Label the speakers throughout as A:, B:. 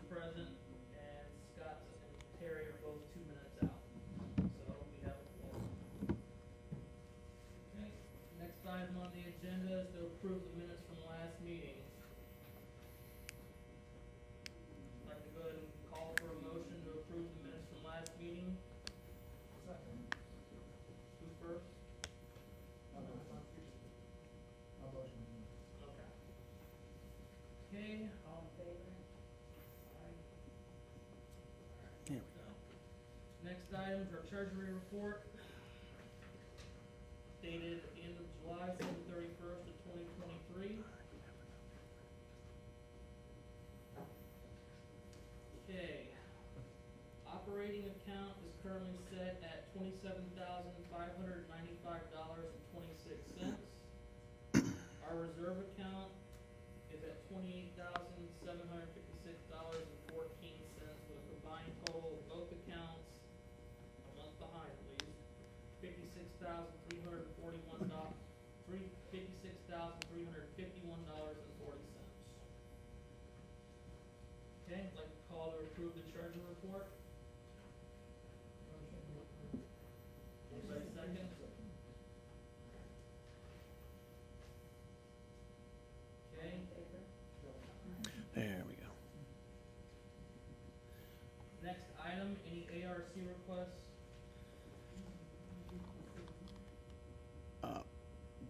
A: present, and Scott and Terry are both 2 minutes out. So we have a quorum. Okay, next item on the agenda is to approve the minutes from last meeting. I'd like to go ahead and call for a motion to approve the minutes from last meeting.
B: Second.
A: Who's first?
B: No motion.
A: Okay. Okay, all in favor? Aye.
C: There we go.
A: Next item is our treasury report, dated end of July, 31st of 2023. Okay, operating account is currently set at $27,595.26. Our reserve account is at $28,756.14, with a combined total of both accounts, a month behind at least, $56,351.40. Okay, I'd like to call to approve the treasurer report.
B: Motion to approve.
A: Anybody second? Okay,
C: There we go.
A: next item, any ARC requests?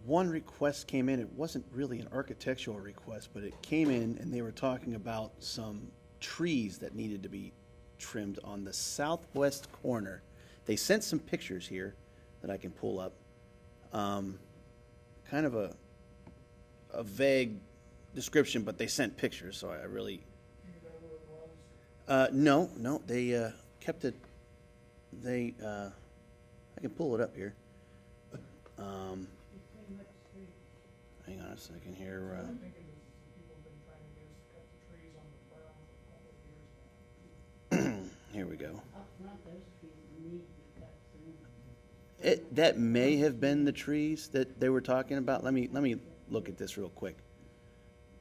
C: One request came in. It wasn't really an architectural request, but it came in and they were talking about some trees that needed to be trimmed on the southwest corner. They sent some pictures here that I can pull up. Kind of a vague description, but they sent pictures, so I really...
B: You know who it was?
C: No, they kept it. I can pull it up here. Hang on a second here.
B: I think it was, people have been trying to get us to cut the trees on the berm for a couple of years now.
C: Here we go.
D: Up front, those trees need to be cut soon.
C: That may have been the trees that they were talking about. Let me look at this real quick.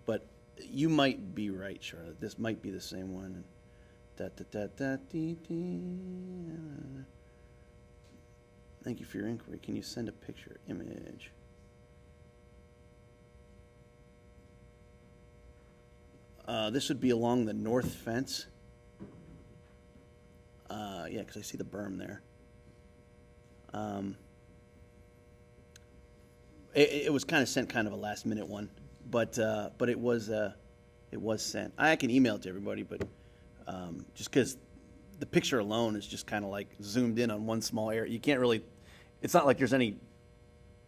C: But you might be right, Charlotte. This might be the same one. Thank you for your inquiry. Can you send a picture image? This would be along the north fence. Yeah, because I see the berm there. It was kind of sent kind of a last minute one, but it was sent. I can email it to everybody, but just because the picture alone is just kind of like zoomed in on one small area, you can't really. It's not like there's any,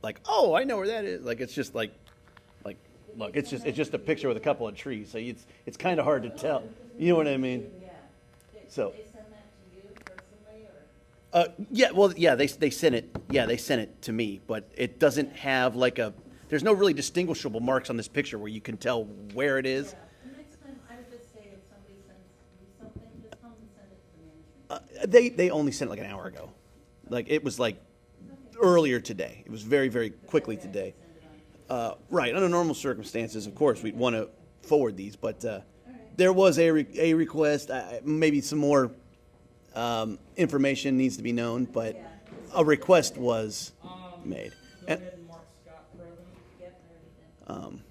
C: like, oh, I know where that is. Like it's just like look, it's just a picture with a couple of trees, so it's kind of hard to tell. You know what I mean?
D: Yeah.
C: So-
D: They send that to you personally, or?
C: Yeah, well, yeah, they sent it. Yeah, they sent it to me, but it doesn't have like there's no really distinguishable marks on this picture where you can tell where it is.
D: Yeah. The next time, I would just say if somebody sends you something, just tell them to send it to the management.
C: They only sent it like an hour ago. Like it was like earlier today. It was very, very quickly today. Right, under normal circumstances, of course, we'd want to forward these, but there was a request. Maybe some more information needs to be known, but a request was made.
A: Go
C: And,
A: ahead and mark Scott present.
D: Get everything.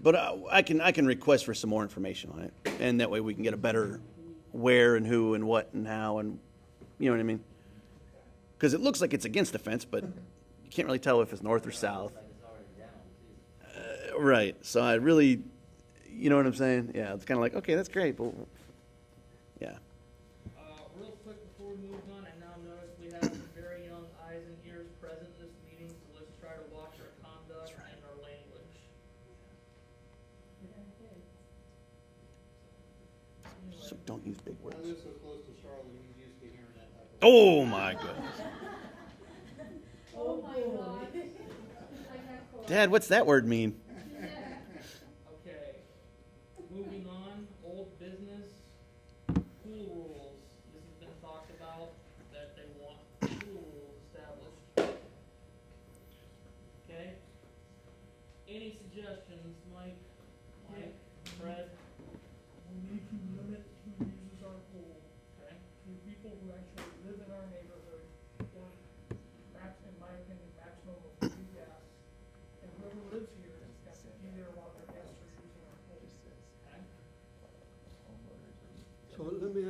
C: but I can request for some more information on it, and that way we can get a better where and who and what and how, and you know what I mean? Because it looks like it's against the fence, but you can't really tell if it's north or south. Right. So I really, you know what I'm saying? Yeah, it's kind of like, okay, that's great, but yeah.
A: Real quick before we move on, I now notice we have some very young eyes and ears present in this meeting, so let's try to watch our conduct and our language.
C: So don't use big
E: I
C: words.
E: live so close to Charlotte, he's used to hearing that type of.
C: Oh my goodness.
D: Oh, my God.
C: Dad, what's that word mean?
A: Okay, moving on, old business, pool rules. This has been talked about, that they want pool rules established. Okay? Any suggestions, Mike, Fred?
B: We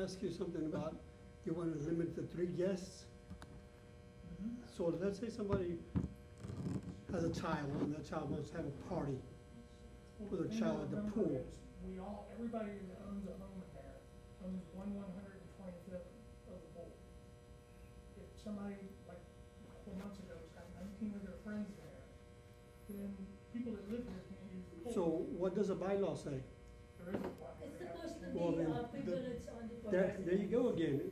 F: ask you something about, you want to limit to 3 guests?
B: Mhm.
F: So let's say somebody has a child, and that child wants to have a party.
B: Well,
F: For the
B: the thing
F: child
B: to
F: at the
B: remember
F: pool.
B: is, we all, everybody that owns a home in there owns 1/125th of the pool. If somebody, like a couple months ago, has got 19 of their friends there, then people that live here can't use the pool.
F: So what does the bylaw say?
B: There is a lot.
G: It's supposed to
F: Well,
G: be
F: then,
G: privilege only for
F: There you go
G: residents.
F: again.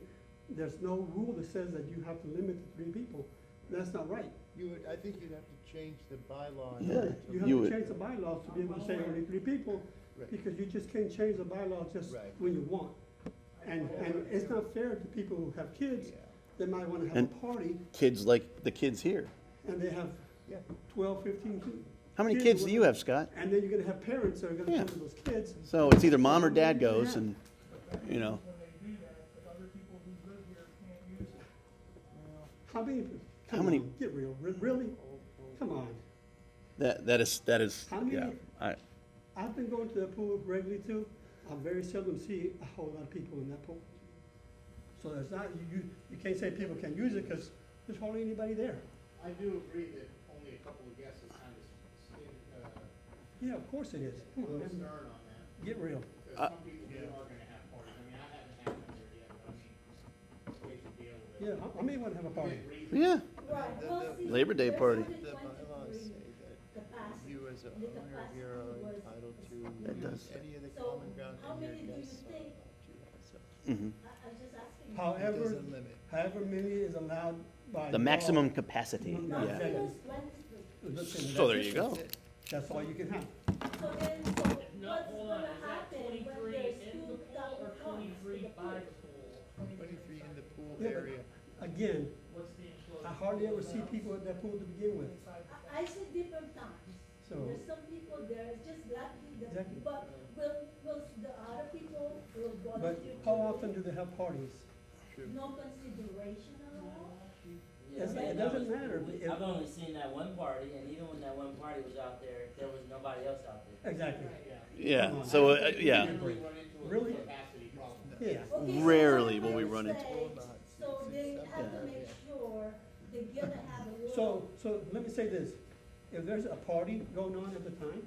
F: There's no rule that says that you have to limit to 3 people. That's not right.
H: You would, I think you'd have to change the bylaw. in
C: Yeah.
H: order to-
F: You have
C: You
F: to
C: would-
F: change the bylaws to be able to say only 3 people,
H: Right.
F: because you just can't change the bylaws just
H: Right.
F: when you want. And it's not fair to people who have kids.
H: Yeah.
F: They might want to have
C: And-
F: a party,
C: Kids like the kids here.
F: and they have
H: Yeah.
F: 12, 15 kids.
C: How many kids do you have, Scott?
F: And then you're gonna have parents that are gonna
C: Yeah.
F: come to those kids.
C: So it's either mom or dad goes, and you know.
B: When they do that, but other people who live here can't use it.
F: How many?
C: How
F: Come
C: many-
F: on, get real. Really? Come on.
C: that is
F: How many-
C: yeah.
F: I've been going to the pool regularly too. I very seldom see a whole lot of people in that pool. So there's not, you can't say people can't use it because there's hardly anybody there.
E: I do agree that only a couple of guests is kind of,
F: Yeah, of course it is.
E: a
F: Come on,
E: little
F: man.
E: stern on that.
F: Get real.
E: Because some people are gonna have parties. I mean, I haven't had one there yet, but I mean, we should be able to.
F: Yeah, I may want to have a party.
E: within reason.
C: Yeah.
G: Right,
H: The-
G: well,
H: the-
G: see,
C: Labor Day
G: there's
C: party.
G: only
H: The bylaws
G: 23
H: say that
G: capacity.
H: you as a
G: The
H: owner
G: capacity
H: here are
G: was
H: entitled to
C: It does.
H: use any of the
G: So,
H: common ground
G: how
H: and your
G: many do you
H: guests are
G: think?
H: allowed to. So
C: hmm
G: I just asking.
H: it
F: However,
H: doesn't limit.
F: however many is allowed by
C: The
F: law.
C: maximum capacity.
F: No,
G: Maximum
C: Yeah.
F: exactly.
G: is 23.
F: Listen,
C: So there
F: that's
C: you
F: it.
C: go.
F: That's all you can have.
G: So then, so
A: No,
G: what's
A: hold on,
G: gonna
A: is that
G: happen when
A: 23
G: there's
A: in the
G: 2
A: pool
G: double
A: or
G: costs to
A: 23
G: the
A: by
G: pool?
A: the pool?
H: 23 in the pool
F: Yeah, but-
H: area.
F: Again,
A: What's the enclosed?
F: I hardly ever see people at that pool to begin with.
G: I see different times.
F: So,
G: There's some people there, it's just lucky that,
F: Exactly.
G: but will the other people will
F: but
G: volunteer?
F: how
G: to do
F: often
G: it?
F: do they have parties?
H: True.
G: No consideration at all?
F: It doesn't matter. If-
I: I've only seen that one party, and even when that one party was out there was nobody else out there.
F: Exactly.
E: Yeah.
C: Yeah. So yeah.
E: Generally run into a
F: Really?
E: capacity problem.
F: Yeah.
G: Okay, so
C: Rarely
G: what
C: will we
G: I'm
C: run into
G: saying,
H: it.
G: So they have to make sure they're gonna have a little.
F: So let me say this, if there's a party going on at the time,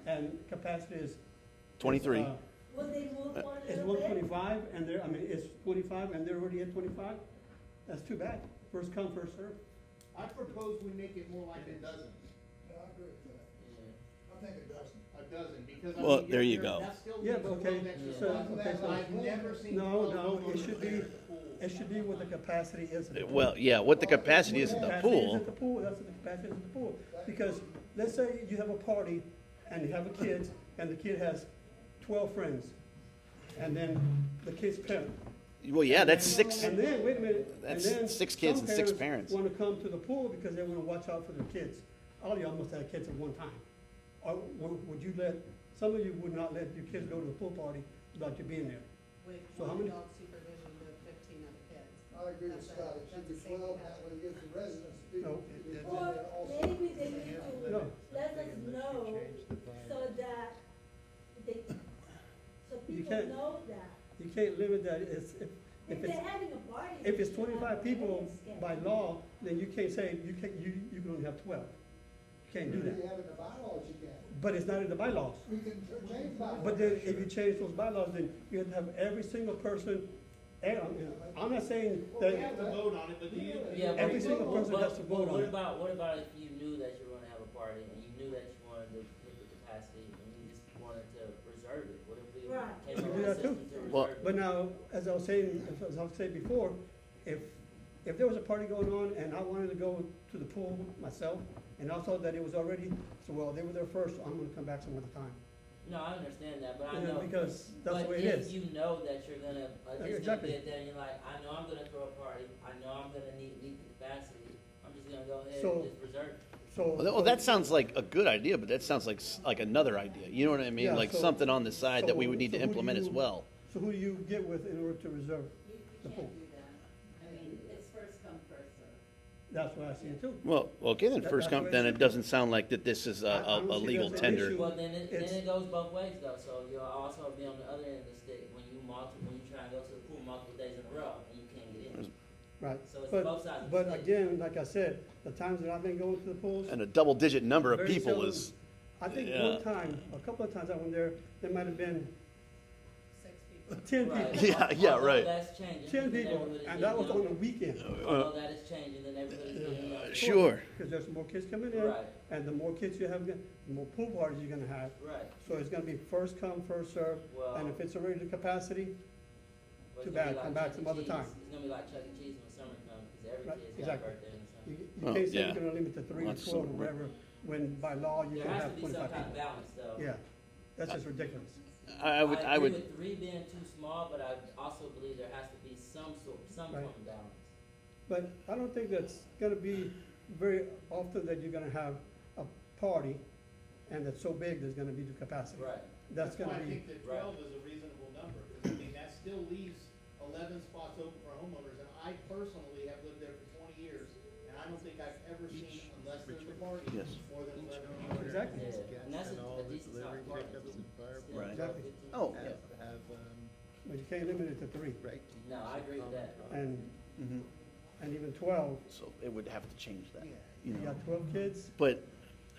F: and capacity is.
C: 23.
G: Will they move one
F: It's
G: little bit?
F: 125, and they're, I mean, it's 25, and they're already at 25, that's too bad, first come, first served.
E: I propose we make it more like a dozen.
J: Yeah, I agree with that.
I: Yeah.
J: I think it doesn't.
E: A dozen, because I
C: Well,
E: mean,
C: there you
E: you're-
C: go.
E: that still
F: Yeah,
E: leaves
F: but
E: a
F: okay,
E: little extra
F: so-
E: spot.
F: okay, so-
E: I've never seen.
F: No,
E: 12
F: no,
E: people
F: it should be,
E: in the pool.
F: it should be what the capacity is. at the pool.
C: Well, yeah. What the capacity is at the
F: Capacity is
C: pool.
F: at the pool, that's what the capacity is at the pool. Because, let's say you have a party, and you have a kid, and the kid has 12 friends, and then the kid's parent.
C: Well, yeah. That's 6.
F: And then, wait a minute, and
C: That's
F: then
C: 6 kids
F: some
C: and 6 parents.
F: wanna come to the pool because they wanna watch out for their kids. All y'all must have kids at one time. Or would you let, some of you would not let your kids go to the pool party without you being there.
K: With
F: So how
K: one
F: many-
K: adult supervision to 15 of the kids.
J: I agree with
K: That's a-
J: Scott, it should be
K: that's a safety
J: 12, that
K: hazard.
J: way it gives the residents.
F: No.
G: Or maybe they need to
F: No.
G: let us know
H: Change the bylaw.
G: so that they, so
F: You
G: people
F: can't-
G: know that.
F: You can't limit that, if
G: If
F: it's,
G: they're having a party.
F: if
G: they
F: it's
G: should have
F: 25
G: a
F: people
G: wedding schedule.
F: by law, then you can't say, you can only have 12. You can't do
J: We
F: that.
J: have in the bylaws, you can.
F: But it's not in the bylaws.
J: We can change bylaws.
F: But then if you change those bylaws, then you have to have every single person, I'm not saying
E: Well, we
F: that,
E: have to vote on it, but do you?
I: Yeah, but-
F: Every single person
I: but-
F: has to vote
I: but
F: on it.
I: What about if you knew that you were gonna have a party and you knew that you wanted to hit the capacity and you just wanted to reserve it? What if we
G: Right.
I: came
F: You
I: up
F: do
I: with a
F: that too.
I: system to
C: Well-
I: reserve it?
F: but now, as I was saying before, if there was a party going on and I wanted to go to the pool myself, and I saw that it was already, so well, they were there first, I'm gonna come back some other time.
I: No, I understand that, but I
F: Yeah,
I: know.
F: because that's the
I: but
F: way it
I: if
F: is.
I: you know that you're gonna, it's gonna
F: Exactly.
I: be a day and you're like, I know I'm gonna throw a party, I know I'm gonna meet the capacity, I'm just gonna go ahead
F: So-
I: and just reserve it.
F: So.
C: Well, that sounds like a good idea, but that sounds like another idea. You know what I mean?
F: Yeah,
C: Like
F: so-
C: something on the side that we would need to
F: so who do
C: implement as
F: you-
C: well.
F: So who do you get with in order to reserve?
D: You
F: The
D: can't
F: pool.
D: do that. I mean, it's first come, first served.
F: That's what I see it too.
C: Well, okay, then
F: That-
C: first
F: that's
C: come,
F: what it
C: then
F: should
C: it doesn't sound like that this is
F: I
C: a
F: don't see
C: legal
F: there's an
C: tender.
F: issue.
I: Well, then
F: It's-
I: it goes both ways though, so you'll also be on the other end of the stick when you try and go to the pool multiple days in a row and you can't get in.
F: Right.
I: So it's
F: But-
I: both sides of the
F: But
I: stick.
F: again, like I said, the times that I've been going to the pools.
C: And a double-digit number of
F: very
C: people
F: seldom-
C: is,
F: I think
C: yeah.
F: one time, a couple of times I went there might have been
K: 6 people.
F: 10
I: Right.
F: people.
C: Yeah,
I: Although
C: right.
I: That's changing.
F: 10
I: The
F: people,
I: neighborhood is
F: and that was
I: getting
F: on the
I: younger.
F: weekend.
I: Although that is changing, the neighborhood is getting younger.
C: Sure.
F: Because there's more kids coming in,
I: Right,
F: and the more kids you have, the more pool parties you're gonna have.
I: right.
F: So it's gonna be first come, first served,
I: Well,
F: and if it's already the capacity,
I: but
F: too
I: it's gonna
F: bad,
I: be
F: come
I: like
F: back
I: Chuck
F: some
I: E.
F: other
I: Cheese.
F: time.
I: It's gonna be like Chuck E. Cheese when summer comes, because every
F: Right,
I: kid's got a
F: exactly.
I: birthday in the summer.
F: you
C: Oh,
F: can't say
C: yeah.
F: you're gonna limit to 3 or
C: That's
F: 12 or
C: so-
F: whatever, when by law you
I: There
F: can
I: has to
F: have
I: be some
F: 25
I: kind of
F: people.
I: balance though.
F: Yeah, that's just ridiculous.
C: I would, I
I: agree
C: would,
I: with 3 being too small, but I also believe there has to be some form
F: Right.
I: of balance.
F: But I don't think that's gonna be very often that you're gonna have a party, and that's so big, there's gonna be the capacity.
I: Right.
F: That's
E: why
F: gonna
E: I
F: be,
E: think that 12 is a reasonable number, because I mean, that still leaves 11 spots open for homeowners, and I personally have lived there for 20 years, and I don't think I've ever seen, unless there's a party,
C: Yes.
E: more than 11 homeowners.
F: Exactly.
I: Yeah, and that's
H: And all
I: a
H: the
I: decent
H: delivery
I: sized party.
H: pickups and fire
I: Still
C: Right.
I: 12,
F: Exactly.
I: 15.
C: oh, yeah.
H: have,
F: but you can't limit it to 3,
H: right.
I: No, I agree with that.
F: and,
C: Mhm.
F: and even 12,
C: So it would have to change that,
H: Yeah.
C: you
F: you
C: know.
F: got 12 kids,
C: But,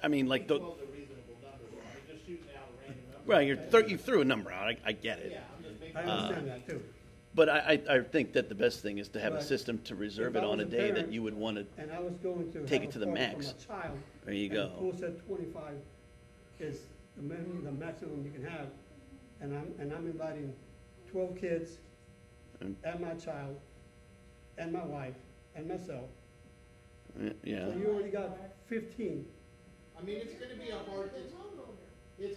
C: I mean, like, the,
E: 12 is a reasonable number, though. I mean, just shooting out a random number.
C: well, you threw a number out, I get it.
E: Yeah, I'm just making.
F: I understand that too.
C: But I think that the best thing is to have a
F: But
C: system to reserve
F: if
C: it
F: I
C: on a
F: was a
C: day that
F: parent-
C: you would want to,
F: And I was going to
C: Take
F: have
C: it to
F: a
C: the
F: party
C: max.
F: for my child,
C: there you
F: and the pool
C: go.
F: said 25 is the maximum you can have, and I'm inviting 12 kids,
C: Mm.
F: and my child, and my wife, and myself.
C: Yeah,
F: So you already got 15.
E: I mean, it's gonna be a hard, it's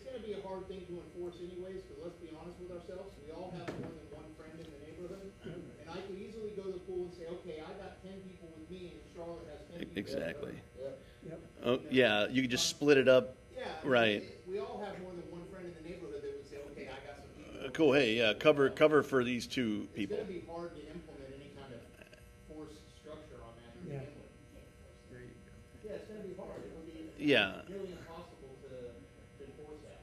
E: gonna be a hard thing to enforce anyways, because let's be honest with ourselves, we all have more than one friend in the neighborhood. And I could easily go to the pool and say, okay, I got 10 people with me, and Charlotte has 10 people.
C: exactly.
I: Yep.
F: Yep.
C: Oh, yeah, you could just split it up.
E: Yeah. I mean,
C: Right.
E: We all have more than one friend in the neighborhood that would say, okay, I got some people.
C: Cool, hey, yeah, cover for these two people.
E: It's gonna be hard to implement any kind of force structure on that to
F: Yeah.
E: begin with.
H: There you go.
E: Yeah, it's gonna be hard, it'll be
C: Yeah.
E: nearly impossible to enforce that.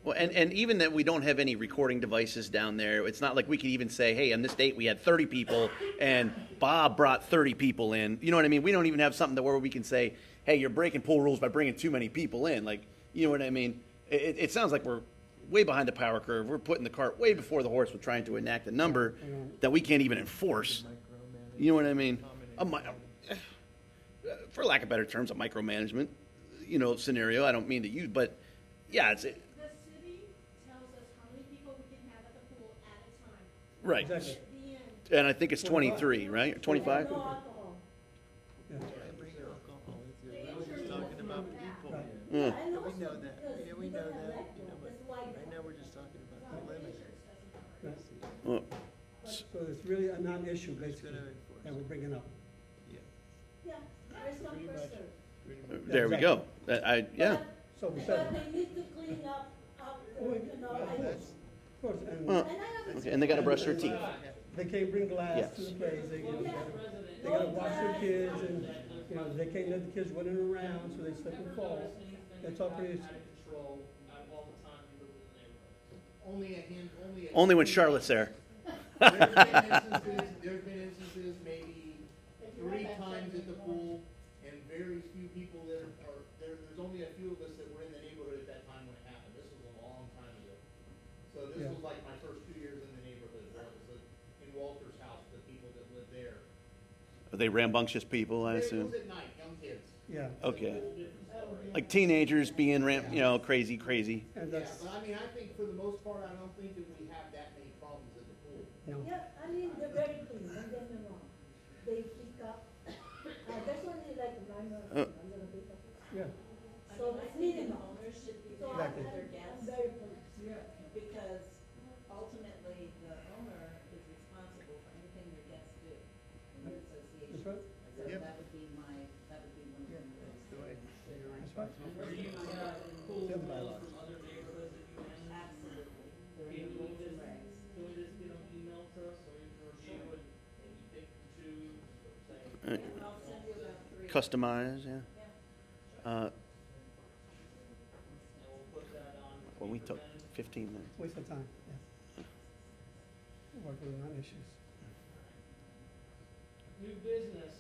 C: Well, and even that we don't have any recording devices down there, it's not like we could even say, hey, on this date we had 30 people and Bob brought 30 people in. You know what I mean? We don't even have something where we can say, hey, you're breaking pool rules by bringing too many people in. Like, you know what I mean? It sounds like we're way behind the power curve. We're putting the cart way before the horse with trying to enact a number that we can't even enforce. You know what I mean? For lack of better terms, a micromanagement, scenario. I don't mean to use, but yeah, it's
G: The city tells us how many people we can have at the pool at a time.
C: right.
F: Exactly.
G: At the end.
C: And I think it's 23, right? 25?
G: No alcohol.
F: Yeah.
H: Bring alcohol with you.
G: They
H: We were just
G: introduced
H: talking about
G: that.
H: people.
F: Right.
C: Yeah.
G: And
H: Yeah, we
G: also
H: know that.
G: because
H: Yeah, we
G: we
H: know
G: don't have
H: that.
G: electrical,
H: You know, but
G: that's why.
H: right now, we're just talking about the limit.
F: Right.
C: Well,
F: So it's really a non-issue,
H: Who's
F: basically,
H: gonna enforce
F: that we're
H: it?
F: bringing up.
G: Yeah, first come,
H: Pretty
G: first
H: much.
G: served.
C: there we go. Yeah.
F: So we
G: But
F: said,
G: they need to clean up,
F: Well,
G: I,
H: That's,
F: of course, and
C: Well,
G: and I understand.
C: okay, and they got to brush their teeth.
F: they can't bring glass
C: Yes.
F: to the place, they
A: Well,
F: gotta,
A: resident-
F: they gotta wash their kids, and, they can't let the kids running around, so they slip and fall. That's all pretty,
A: Out of control, out of all the time you live in the neighborhood.
C: Only when Charlotte's there.
E: There's been instances, maybe 3 times at the pool, and very few people that there's only a few of us that were in the neighborhood at that time when it happened. This was a long time ago. So this
F: Yeah.
E: was like my first 2 years in the neighborhood, where it was in Walter's house, the people that lived there.
C: Are they rambunctious people, I
E: It
C: assume?
E: was at night, young kids.
F: yeah,
C: Okay. Like teenagers being crazy.
F: and
E: Yeah,
F: that's,
E: but I mean, I think for the most part, I don't think that we have that many problems at the pool.
G: Yeah, I mean, they're very clean, don't get me wrong. They pick up, there's only like a minor, a little bit of,
F: yeah,
G: so it's minimal.
D: Owners should be
G: So
D: there
G: I'm
F: Exactly.
D: with their guests,
G: very pleased.
D: because ultimately, the owner is responsible for anything their guests do in the association.
F: that's right,
D: So
H: Yep.
D: that would be one of the things.
H: go ahead. You're
F: that's right.
A: Are you, pull
F: Yeah.
A: rules from other neighborhoods that you handle?
D: Absolutely. There
A: Can
D: are
A: we
D: rules and
A: just,
D: regs.
A: can we just get them emailed to us, so we can review and maybe pick and choose, or say?
D: And I'll send you a
C: Customize, yeah.
A: And we'll put that on.
C: Well, we took
A: Superintendent.
C: 15 minutes.
F: Waste of time, yeah. Working on issues.
A: New business,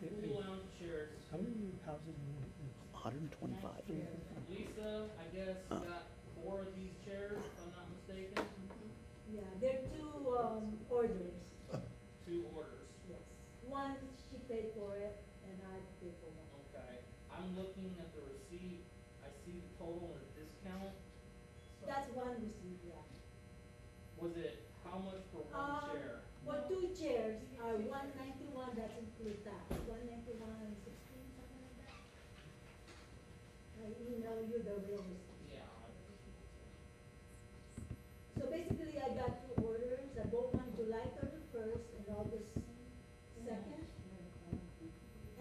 F: Yeah,
A: pool lounge chairs.
F: how many houses do you
C: 125.
A: Lisa, I guess,
C: Huh.
A: got 4 of these chairs, if I'm not mistaken,
G: Yeah, there are two, orders,
A: 2 orders.
G: yes. One, she paid for it, and I paid for one.
A: Okay, I'm looking at the receipt, I see the total and the discount. So
G: That's one receipt, yeah.
A: was it, how much for one
G: Um,
A: chair?
G: For 2 chairs are 191, that includes that, 191 and 16, something like that. I email you the real receipt.
A: Yeah.
G: So basically, I got 2 orders, I bought one July 31st and August 2nd.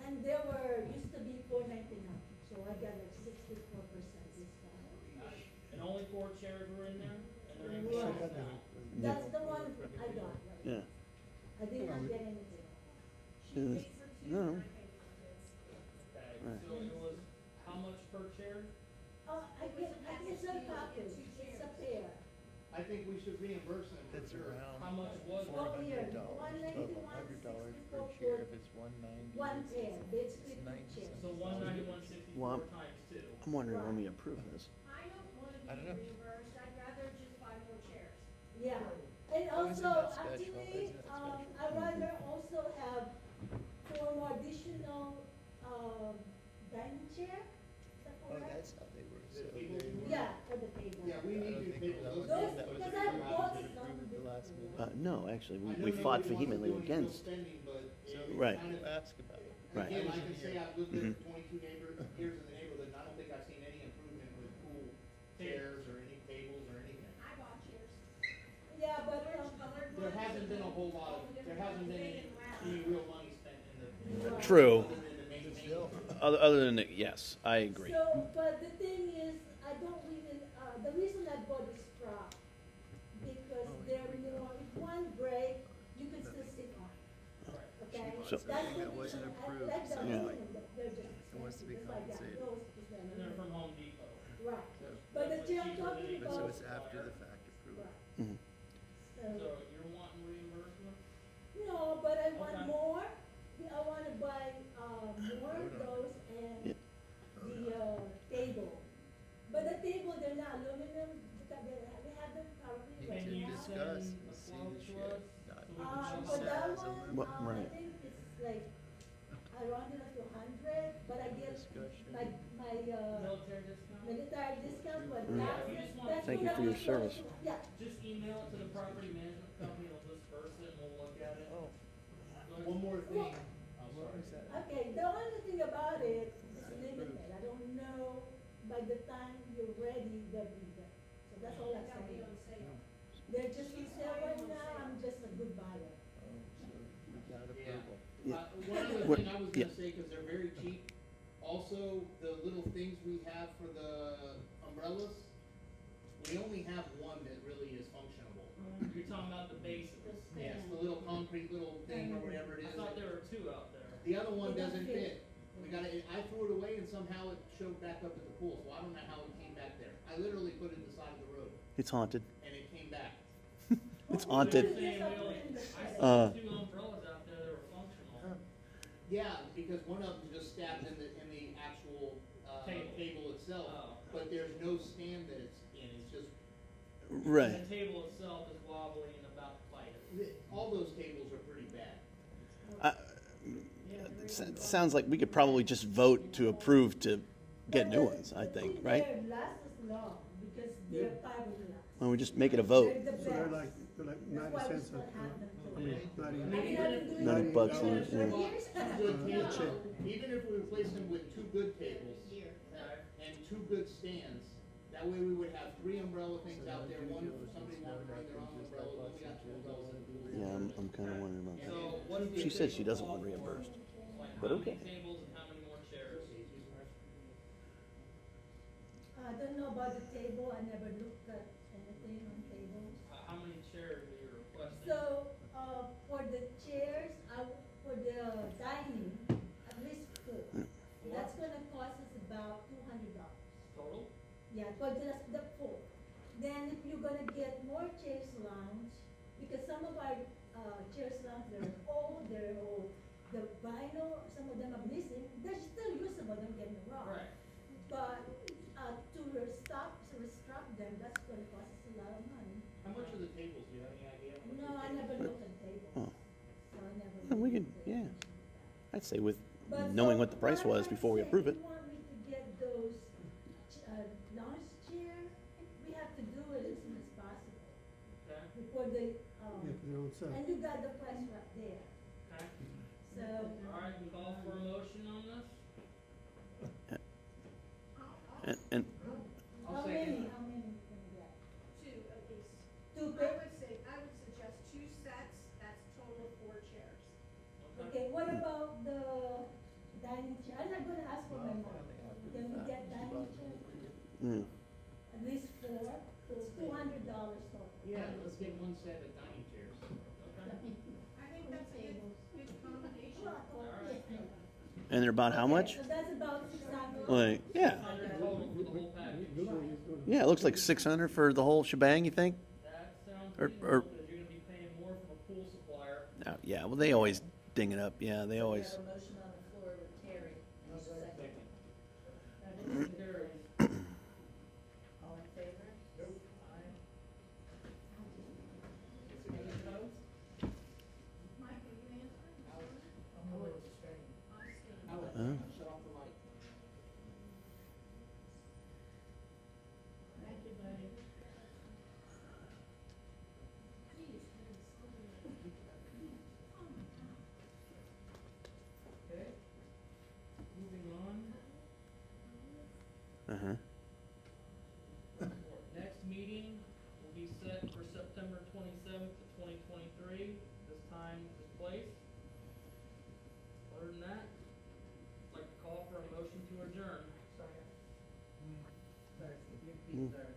G: And they used to be $499, so I got like 64% discount.
A: And only 4 chairs were in there, and they're in
G: Yeah.
A: sales now.
G: That's the one I got.
C: Yeah.
G: I did not get anything.
C: Uh, No.
A: Okay,
C: Right.
A: so it was, how much per chair?
G: I guess a package, it's a pair.
E: I think we should reimburse them for
H: That's
E: sure.
H: around
A: How much was it?
G: Oh, here,
H: $400, $100 per chair if it's 190.
G: one pair, basically
H: It's
G: 2
H: 90
G: chairs.
A: So 191.64
C: Well,
A: times 2.
C: I'm wondering when we approve this.
K: I don't wanna
H: I don't
K: be
H: know.
K: reimbursed, I'd rather just buy more chairs.
G: Yeah, and
H: Oh, isn't
G: also,
H: that special?
G: actually,
H: Isn't that special?
G: I'd rather also have 4 more additional, dining chair, is that
H: Oh,
G: correct?
H: that's how they work.
E: The
H: So
E: tables
H: they-
E: you want?
G: Yeah, for the table.
E: Yeah, we
H: I
E: need
H: don't
E: new
H: think
E: tables.
H: that was-
E: Those
G: Those,
H: that was
G: because
H: the
G: I
H: one
G: bought
H: that
G: some
H: approved the last
G: before.
H: meeting.
C: No, actually,
E: I
C: we
E: know
C: fought
E: nobody wants to
C: vehemently
E: do any real
C: against.
E: spending, but
H: So
E: it
C: Right.
E: kind of-
H: ask about it.
C: Right.
E: Again, I can say I've lived
C: Mhm.
E: in 22 years in the neighborhood, and I don't think I've seen any improvement with pool chairs or any tables or anything.
K: I bought chairs.
G: Yeah, but,
E: There hasn't been a whole lot of, there hasn't been any real money spent in the.
C: True.
E: Other than the maintenance.
H: Still.
C: Other than, yes, I agree.
G: So, but the thing is, I don't really, the reason I bought this prop, because they're, if one break, you can still sit on it, okay?
C: So-
G: That's
H: Something
G: the
H: that wasn't
G: reason I
H: approved,
G: like the
H: so
C: Yeah.
G: aluminum, they're just
H: It wants to be
G: expensive, just like that,
H: compensated.
G: those, because they're
A: And they're from
G: aluminum.
A: Home Depot.
G: Right,
H: So,
G: but the
A: That
G: chair
A: was
G: I'm
A: cheaper
G: talking
A: than-
H: but so
G: about,
H: it's after the fact approval.
G: right,
C: Mhm.
A: So
G: so,
A: you're wanting reimbursement?
G: no, but I want
A: Okay.
G: more, I wanna buy, more of those and
C: Yeah.
G: the, table. But the table, they're not aluminum, because they have them probably
H: You
G: right
A: Can
H: can
A: you
G: now.
H: discuss
A: send
H: and
A: a
H: see
A: quote
H: the
A: to
H: share.
A: us?
H: Not
A: So we can
H: what
A: check
G: For
H: she
A: it
G: that
A: out?
H: says,
G: one,
C: What-
G: I
C: right.
G: think it's like, around like 200, but I get
H: Discussion.
G: my,
A: Military discount?
G: military discount, but
C: Mm.
G: that's,
A: We just want-
G: that's
C: Thank you
G: gonna
C: for
G: be
C: your service.
G: close to- Yeah,
A: Just email it to the property management company, they'll disperse it and we'll look at it.
H: Oh,
E: One more thing,
G: Well-
E: I'm
H: what
E: sorry.
H: was that?
G: okay, the only thing about it is limited, I don't know, by the time you're ready, they'll be there. So that's all I'm
K: That'll be
G: saying.
K: on sale.
G: They're just on sale right now, I'm just a good buyer.
H: Oh, so we got
E: Yeah.
H: approval.
C: Yeah.
E: One other
C: What-
E: thing I was
C: yeah.
E: gonna say, cause they're very cheap, also, the little things we have for the umbrellas, we only have one that really is functionable.
A: You're talking about the base of this.
E: Yes, the little concrete little thing or whatever it
A: I
E: is.
A: thought there were 2 out there.
E: The other one
G: It doesn't
E: doesn't
G: fit.
E: fit. We gotta, I threw it away and somehow it showed back up at the pool, so I don't know how it came back there. I literally put it at the side of the road
C: It's haunted.
E: and it came back.
C: It's
G: Okay,
C: haunted.
G: you
A: Saying
G: just
A: we
G: have to
A: only-
G: put in the
A: I
G: shed.
A: saw 2 umbrellas out there that were functional.
E: Yeah, because one of them just stabbed in the actual,
A: Table.
E: table itself,
A: Oh.
E: but there's no stand that it's in, it's just,
C: Right.
A: The table itself is wobbly and about to fight it.
E: all those tables are pretty bad.
C: It sounds like we could probably just vote to approve to get
G: But
C: new
G: the-
C: ones, I
G: the
C: think,
G: thing
C: right?
G: there lasts as long, because they're fiberglass.
C: Why don't we just make it a vote?
G: They're the
F: So they're
G: best.
F: like
G: That's
F: 90
G: why we
F: cents
G: still
F: a,
G: have them
F: I
G: today.
F: mean, 90.
E: I
G: I've
E: mean,
G: been
E: even,
G: doing
C: $90
G: it
C: bucks,
G: for
C: yeah.
G: 30 years.
E: good
F: Yeah.
E: tables, even if we replace them with 2 good tables
K: Year.
A: Okay.
E: and 2 good stands, that way we would have 3 umbrella things
H: So
E: out
H: no
E: there,
H: due
E: one for
H: diligence,
E: somebody
H: no
E: wanted to bring their own
H: nothing, just
E: umbrella,
H: like
E: then we got 2
H: lots of
E: umbrellas in the pool.
C: Yeah, I'm kind of wondering about
A: So
C: that.
A: what is the
C: She said she
A: official
C: doesn't want
A: offer?
C: reimbursed.
A: Like
C: But
A: how
C: okay.
A: many tables and how many more chairs?
G: I don't know about the table, I never looked at anything on tables.
A: How many chairs are you requesting?
G: So, for the chairs, for the dining, at least 4. 4 chairs lounge, because some of our, chairs lounge, they're old, the vinyl, some of them are missing, they're still usable, don't get me wrong.
A: Right.
G: But, to restock them, that's gonna cost us a lot of money.
E: How much are the tables, do you have any idea? what
G: No,
E: the
G: I
E: tables
G: never
E: are?
G: looked at tables,
C: Oh.
G: so I never.
C: Yeah, we
G: really
C: could-
G: paid
C: yeah.
G: attention to that.
C: I'd say with
G: But
C: knowing
G: so
C: what the price was
G: I'm
C: before we
G: saying,
C: approve it.
G: If you want me to get those, lounge chair, we have to do it as soon as possible,
A: Okay,
G: before they,
F: Yeah, for their own self.
G: and you got the price right there,
A: okay.
G: so.
A: All right, call for a motion on this?
C: And
G: How many can we get?
K: Two at least.
G: Two
K: I
G: big,
K: would suggest 2 sets, that's total of 4 chairs.
G: okay, what about the dining chair? I'm not gonna ask for my mom. Can we get dining chair?
C: mm,
G: At least 4, so it's $200 total.
E: Yeah, let's get one set of dining chairs.
A: Okay.
K: I think that's a good combination.
C: and they're about how much?
G: So that's about 600.
C: Like, yeah,
A: 600 total for the whole package.
C: yeah. It looks like 600 for the whole shebang. You think?
A: That sounds
C: Or-
A: reasonable, because you're gonna be paying more from a pool supplier.
C: Yeah. Well, they always ding it up. Yeah, they always.
D: We have a motion on the floor with Terry, and a second.
A: Carries.
D: All in favor?
A: Aye.
D: Any opposed?
K: Michael, you answer?
B: I'm gonna abstain.
K: I'm staying.
E: Alex,
C: Oh.
E: shut off the mic.
K: Thank you, buddy.
A: Okay. Moving on.
C: Uh huh.
A: Next meeting will be set for September 27th, 2023, this time, this place. Other than that, I'd like to call for a motion to adjourn.
B: Second.
C: Mm.
I: Third.